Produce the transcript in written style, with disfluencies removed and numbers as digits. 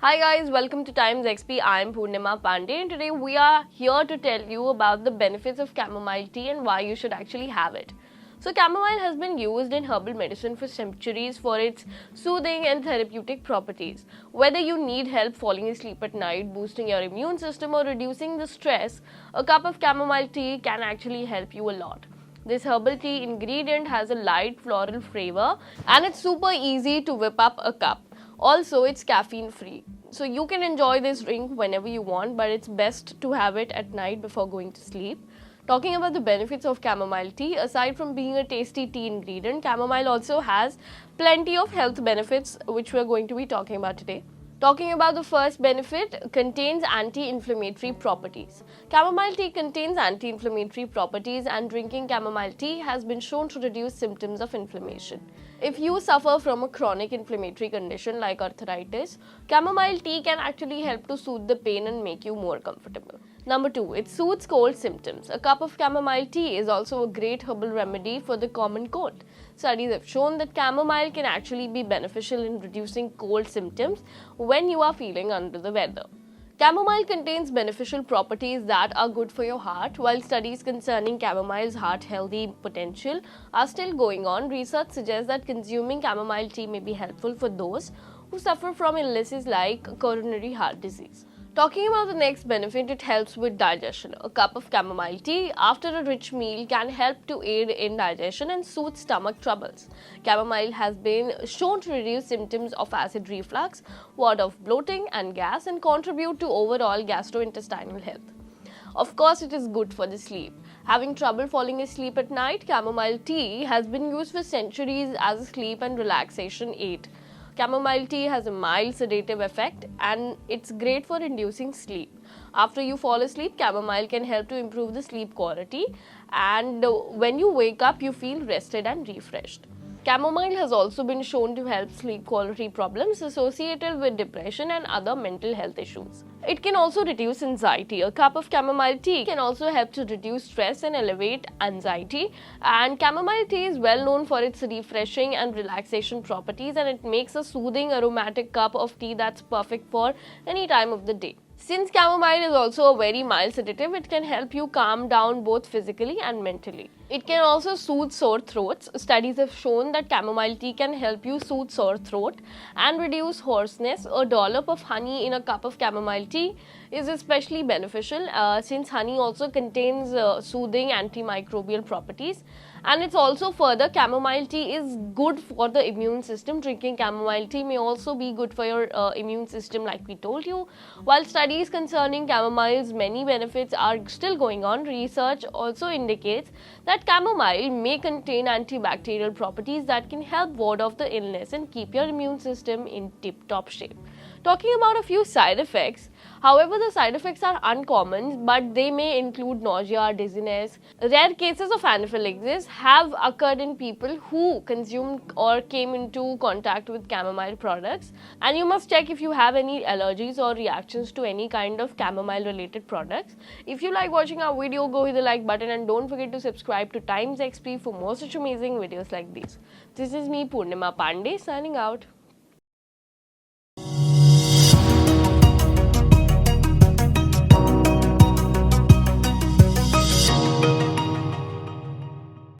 Hi guys, welcome to TimesXP. I am Purnima Pandey and today we are here to tell you about the benefits of chamomile tea and why you should actually have it. So chamomile has been used in herbal medicine for centuries for its soothing and therapeutic properties. Whether you need help falling asleep at night, boosting your immune system or reducing the stress, a cup of chamomile tea can actually help you a lot. This herbal tea ingredient has a light floral flavor and it's super easy to whip up a cup. Also, it's caffeine free. So you can enjoy this drink whenever you want, but it's best to have it at night before going to sleep. Talking about the benefits of chamomile tea, aside from being a tasty tea ingredient, chamomile also has plenty of health benefits which we're going to be talking about today. Talking about the first benefit, contains anti-inflammatory properties. Chamomile tea contains anti-inflammatory properties and drinking chamomile tea has been shown to reduce symptoms of inflammation. If you suffer from a chronic inflammatory condition like arthritis, chamomile tea can actually help to soothe the pain and make you more comfortable. Number 2, it soothes cold symptoms. A cup of chamomile tea is also a great herbal remedy for the common cold. Studies have shown that chamomile can actually be beneficial in reducing cold symptoms when you are feeling under the weather. Chamomile contains beneficial properties that are good for your heart. While studies concerning chamomile's heart healthy potential are still going on, research suggests that consuming chamomile tea may be helpful for those who suffer from illnesses like coronary heart disease. Talking about the next benefit, it helps with digestion. A cup of chamomile tea after a rich meal can help to aid in digestion and soothe stomach troubles. Chamomile has been shown to reduce symptoms of acid reflux, ward off bloating and gas, and contribute to overall gastrointestinal health. Of course, it is good for the sleep. Having trouble falling asleep at night, chamomile tea has been used for centuries as a sleep and relaxation aid. Chamomile tea has a mild sedative effect and it's great for inducing sleep. After you fall asleep, chamomile can help to improve the sleep quality, and when you wake up, you feel rested and refreshed. Chamomile has also been shown to help sleep quality problems associated with depression and other mental health issues. It can also reduce anxiety. A cup of chamomile tea can also help to reduce stress and alleviate anxiety. And chamomile tea is well known for its refreshing and relaxation properties, and it makes a soothing aromatic cup of tea that's perfect for any time of the day. Since chamomile is also a very mild sedative, it can help you calm down both physically and mentally. It can also soothe sore throats. Studies have shown that chamomile tea can help you soothe sore throat and reduce hoarseness. A dollop of honey in a cup of chamomile tea is especially beneficial since honey also contains soothing antimicrobial properties. And it's also further, chamomile tea is good for the immune system. Drinking chamomile tea may also be good for your immune system, like we told you. While studies concerning chamomile's many benefits are still going on, research also indicates that chamomile may contain antibacterial properties that can help ward off the illness and keep your immune system in tip-top shape. Talking about a few side effects, however, the side effects are uncommon, but they may include nausea, dizziness. Rare cases of anaphylaxis have occurred in people who consumed or came into contact with chamomile products, and you must check if you have any allergies or reactions to any kind of chamomile related products. If you like watching our video, go hit the like button and don't forget to subscribe to TimesXP for more such amazing videos like these. This is me, Purnima Pandey, signing out.